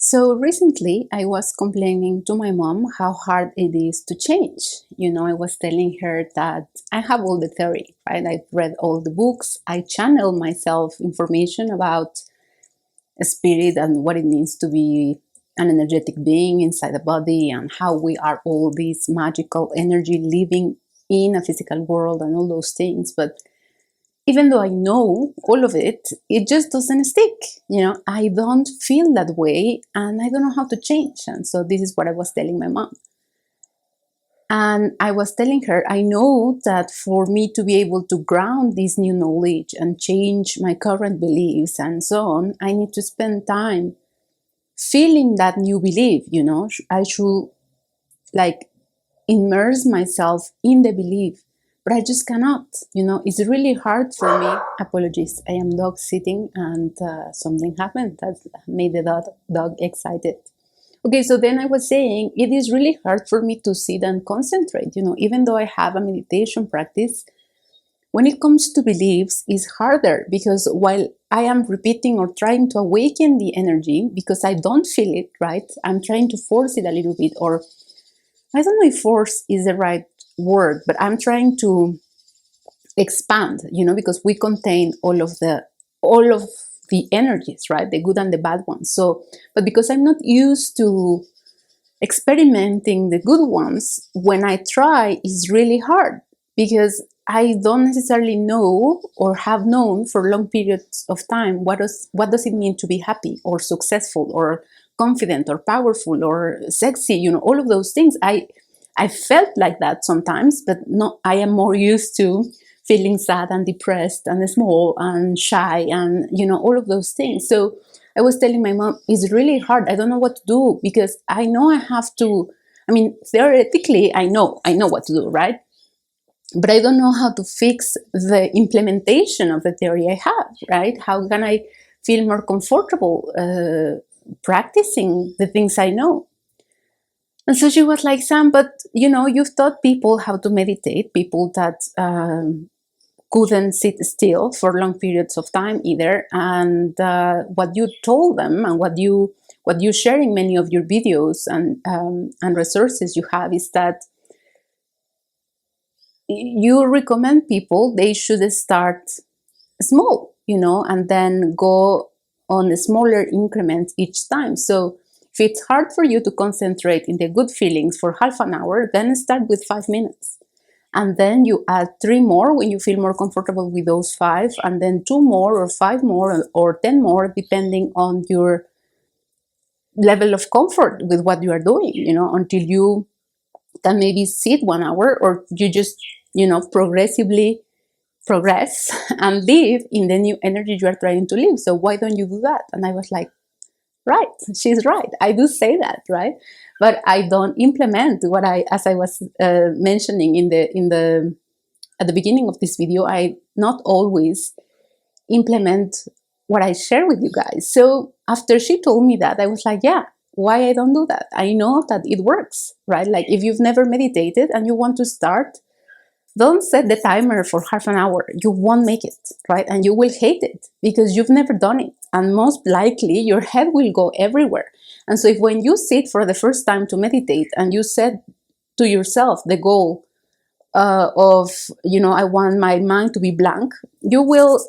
So recently, I was complaining to my mom how hard it is to change. I was telling her that I have all the theory, right? I've read all the books. I channel myself information about spirit and what it means to be an energetic being inside the body and how we are all this magical energy living in a physical world and all those things. But even though I know all of it, it just doesn't stick. I don't feel that way and I don't know how to change. And so this is what I was telling my mom. And I was telling her, I know that for me to be able to ground this new knowledge and change my current beliefs and so on, I need to spend time feeling that new belief. I should like immerse myself in the belief, but I just cannot. It's really hard for me. Apologies, I am dog sitting and something happened that made the dog excited. Okay, so then I was saying it is really hard for me to sit and concentrate. Even though I have a meditation practice, when it comes to beliefs, it's harder because while I am repeating or trying to awaken the energy because I don't feel it, right? I'm trying to force it a little bit, or I don't know if force is the right word, but I'm trying to expand, because we contain all of the energies, right? The good and the bad ones. So, but because I'm not used to experimenting the good ones, when I try, it's really hard because I don't necessarily know or have known for long periods of time what does it mean to be happy or successful or confident or powerful or sexy, all of those things. I felt like that sometimes, but not. I am more used to feeling sad and depressed and small and shy and all of those things. So I was telling my mom, it's really hard. I don't know what to do because I know I have to. I mean, theoretically, I know what to do, right? But I don't know how to fix the implementation of the theory I have, right? How can I feel more comfortable practicing the things I know? And so she was like, Sam, but you've taught people how to meditate, people that couldn't sit still for long periods of time either. And what you told them and what you share in many of your videos and resources you have is that you recommend people they should start small, and then go on smaller increments each time. So if it's hard for you to concentrate in the good feelings for half an hour, then start with 5 minutes. And then you add 3 more when you feel more comfortable with those 5, and then 2 more or 5 more or 10 more, depending on your level of comfort with what you are doing, until you can maybe sit 1 hour or you just, progressively progress and live in the new energy you are trying to live. So why don't you do that? And I was like, right, she's right. I do say that, right? But I don't implement what as I was mentioning at the beginning of this video, I not always implement what I share with you guys. So after she told me that, I was like, yeah, why I don't do that? I know that it works, right? Like if you've never meditated and you want to start, don't set the timer for half an hour. You won't make it, right? And you will hate it because you've never done it. And most likely your head will go everywhere. And so if when you sit for the first time to meditate and you set to yourself the goal of, I want my mind to be blank, you will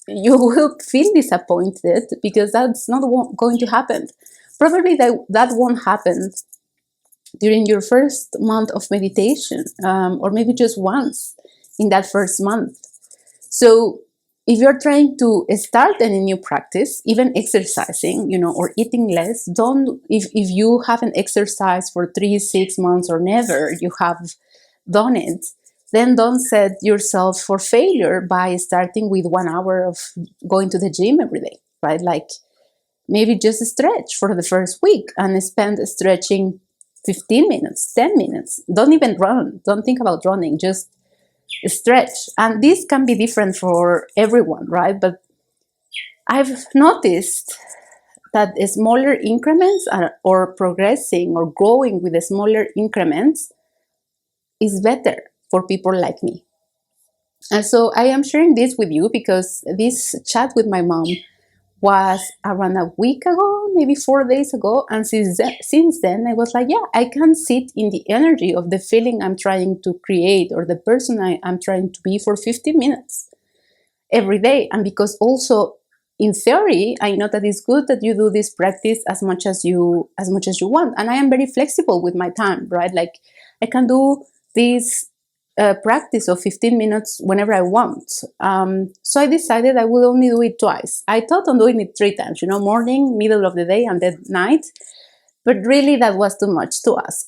feel disappointed because that's not going to happen. Probably that won't happen during your first month of meditation, or maybe just once in that first month. So if you're trying to start any new practice, even exercising, or eating less, if you haven't exercised for 3 6 months or never you have done it, then don't set yourself for failure by starting with 1 hour of going to the gym every day, right? Like maybe just stretch for the first week and spend stretching 15 minutes, 10 minutes. Don't even run. Don't think about running. Just stretch. And this can be different for everyone, right? But I've noticed that smaller increments or progressing or growing with the smaller increments is better for people like me. And so I am sharing this with you because this chat with my mom was around a week ago, maybe 4 days ago. And since then, I was like, yeah, I can sit in the energy of the feeling I'm trying to create or the person I'm trying to be for 15 minutes every day. And because also in theory, I know that it's good that you do this practice as much as you want. And I am very flexible with my time, right? Like I can do this practice of 15 minutes whenever I want. So I decided I would only do it twice. I thought on doing it 3 times, morning, middle of the day, and then night. But really, that was too much to ask.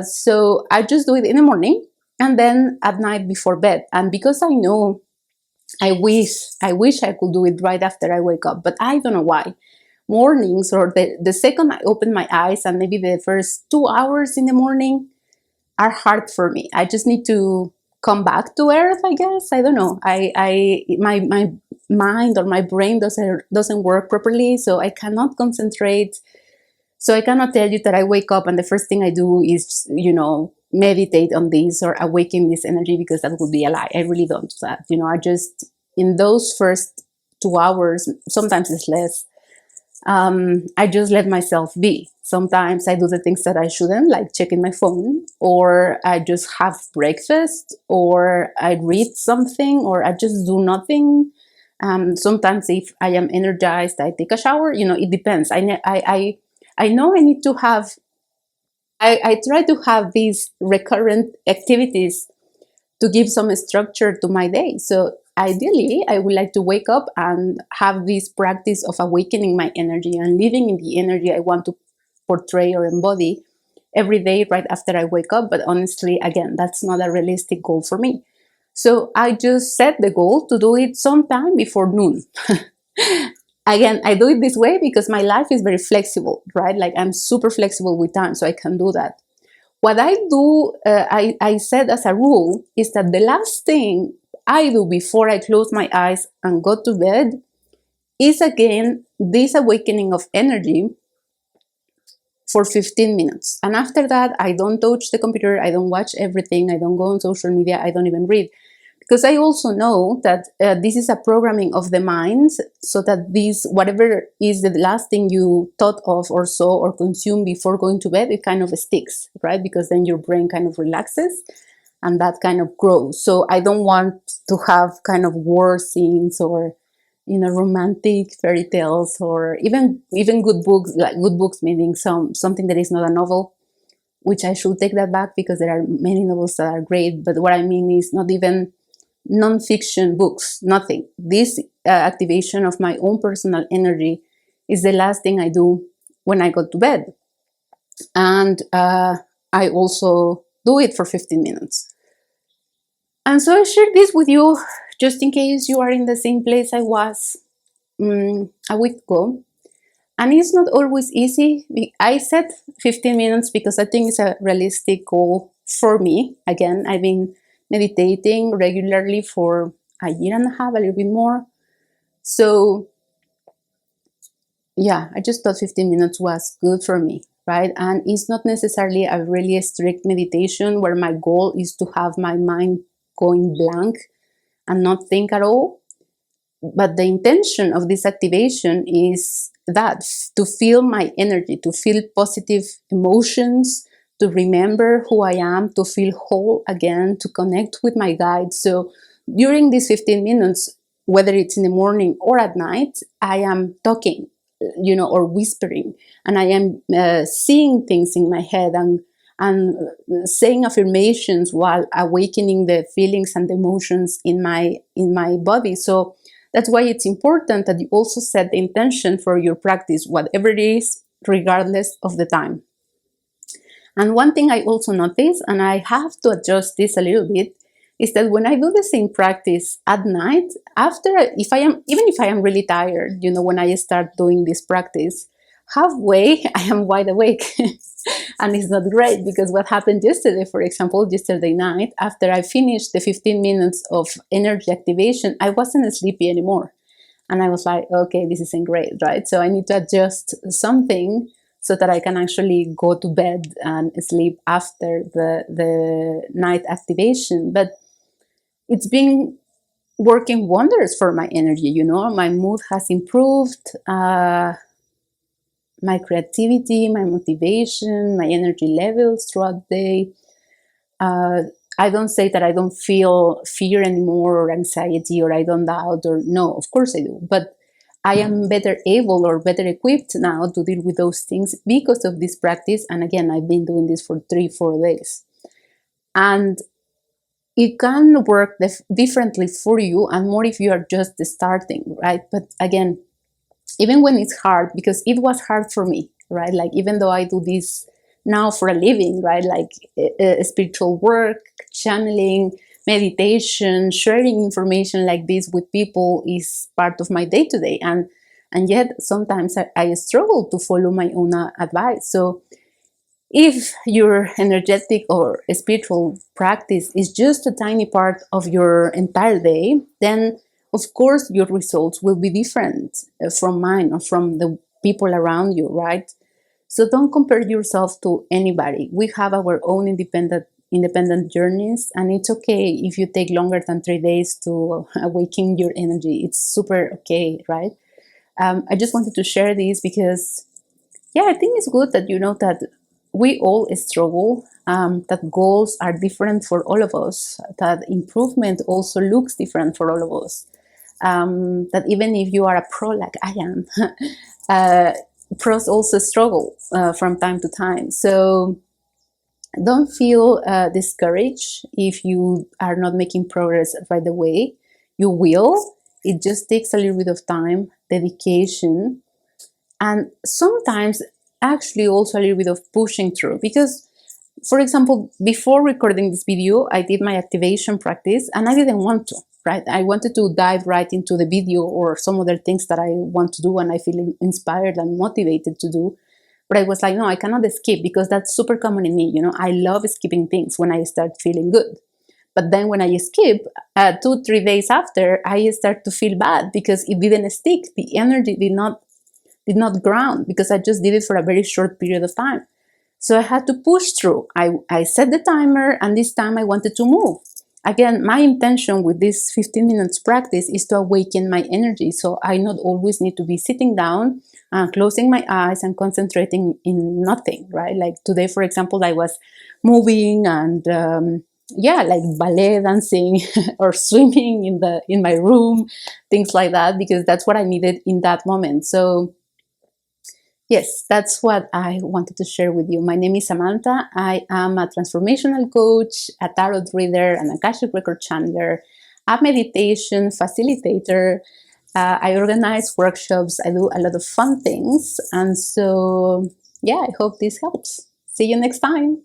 So I just do it in the morning and then at night before bed. And because I know I wish I could do it right after I wake up, but I don't know why. Mornings or the second I open my eyes and maybe the first 2 hours in the morning are hard for me. I just need to come back to earth, I guess. I don't know. My mind or my brain doesn't work properly, so I cannot concentrate. So I cannot tell you that I wake up and the first thing I do is, meditate on this or awaken this energy, because that would be a lie. I really don't do that. I just, in those first 2 hours, sometimes it's less, I just let myself be. Sometimes I do the things that I shouldn't, like checking my phone, or I just have breakfast, or I read something, or I just do nothing. Sometimes if I am energized, I take a shower. It depends. I know I need to have, I try to have these recurrent activities to give some structure to my day. So ideally, I would like to wake up and have this practice of awakening my energy and living in the energy I want to portray or embody every day right after I wake up. But honestly, again, that's not a realistic goal for me. So I just set the goal to do it sometime before noon. Again, I do it this way because my life is very flexible, right? Like I'm super flexible with time, so I can do that. What I do, I said as a rule, is that the last thing I do before I close my eyes and go to bed is again this awakening of energy for 15 minutes. And after that, I don't touch the computer, I don't watch everything, I don't go on social media, I don't even read. Because I also know that this is a programming of the mind, so that this, whatever is the last thing you thought of or saw or consumed before going to bed, it kind of sticks, right? Because then your brain kind of relaxes and that kind of grows. So I don't want to have kind of war scenes or romantic fairy tales, or even good books, like good books meaning something that is not a novel, which I should take that back because there are many novels that are great. But what I mean is not even non-fiction books, nothing. This activation of my own personal energy is the last thing I do when I go to bed. And I also do it for 15 minutes. And so I share this with you just in case you are in the same place I was a week ago. And it's not always easy. I set 15 minutes because I think it's a realistic goal for me. Again, I've been meditating regularly for a year and a half, a little bit more. So yeah, I just thought 15 minutes was good for me, right? And it's not necessarily a really strict meditation where my goal is to have my mind going blank and not think at all. But the intention of this activation is that to feel my energy, to feel positive emotions, to remember who I am, to feel whole again, to connect with my guides. So during these 15 minutes, whether it's in the morning or at night, I am talking, or whispering, and I am seeing things in my head and saying affirmations while awakening the feelings and the emotions in my body. So that's why it's important that you also set the intention for your practice, whatever it is, regardless of the time. And one thing I also notice, and I have to adjust this a little bit, is that when I do the same practice at night, even if I am really tired, when I start doing this practice, halfway I am wide awake. And it's not great, because what happened yesterday, for example, yesterday night, after I finished the 15 minutes of energy activation, I wasn't sleepy anymore. And I was like, okay, this isn't great, right? So I need to adjust something so that I can actually go to bed and sleep after the night activation. But it's been working wonders for my energy. My mood has improved, my creativity, my motivation, my energy levels throughout the day. uh, I don't say that I don't feel fear anymore or anxiety or I don't doubt, or no, of course I do, but I am better able or better equipped now to deal with those things because of this practice. And again, I've been doing this for 3-4 days, and it can work differently for you, and more if you are just starting, right? But again, even when it's hard, because it was hard for me, right? Like, even though I do this now for a living, right? Like spiritual work, channeling, meditation, sharing information like this with people is part of my day to day. And yet sometimes I struggle to follow my own advice. So if your energetic or spiritual practice is just a tiny part of your entire day, then of course your results will be different from mine or from the people around you, right? So don't compare yourself to anybody. We have our own independent journeys, and it's okay if you take longer than 3 days to awaken your energy. It's super okay, right? I just wanted to share this because, yeah, I think it's good that you know that we all struggle, that goals are different for all of us, that improvement also looks different for all of us, that even if you are a pro like I am, uh, pros also struggle from time to time. So don't feel discouraged if you are not making progress right away. You will. It just takes a little bit of time, dedication, and sometimes actually also a little bit of pushing through. Because, for example, before recording this video, I did my activation practice and I didn't want to, right? I wanted to dive right into the video or some other things that I want to do and I feel inspired and motivated to do. But I was like, no, I cannot skip, because that's super common in me. I love skipping things when I start feeling good. But then when I skip, 2-3 days after, I start to feel bad because it didn't stick. The energy did not ground because I just did it for a very short period of time. So I had to push through. I set the timer, and this time I wanted to move. Again, my intention with this 15 minutes practice is to awaken my energy. So I not always need to be sitting down and closing my eyes and concentrating in nothing, right? Like today, for example, I was moving and yeah, like ballet dancing or swimming in my room, things like that, because that's what I needed in that moment. So yes, that's what I wanted to share with you. My name is Samantha. I am a transformational coach, a tarot reader, an Akashic record channeler, a meditation facilitator. I organize workshops. I do a lot of fun things. And so, yeah, I hope this helps. See you next time.